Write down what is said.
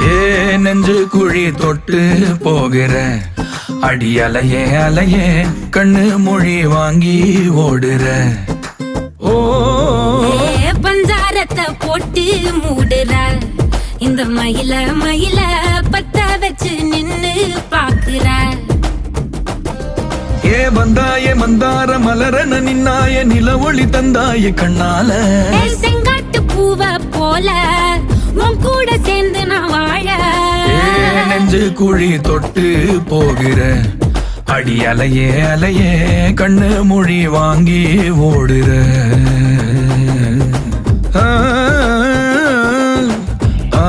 ஏ நெஞ்சு குழி தொட்டு போகிற அடி அலையே அலையே கண்ணு மொழி வாங்கி ஓடுற. ஓ பஞ்சாரத்தை போட்டு மூடுற இந்த மயில மயில பத்த வச்சு நின்னு பாக்குற. ஏ வந்தாய மந்தார மலரன நின்னாய நில ஒளி தந்தாய கண்ணால. செங்காட்டு பூவ போல உன் கூட சேர்ந்து நான் வாழ. நெஞ்சு குழி தொட்டு போகிற அடி அலையே அலையே கண்ணு மொழி வாங்கி ஓடுற. ஆ ஆ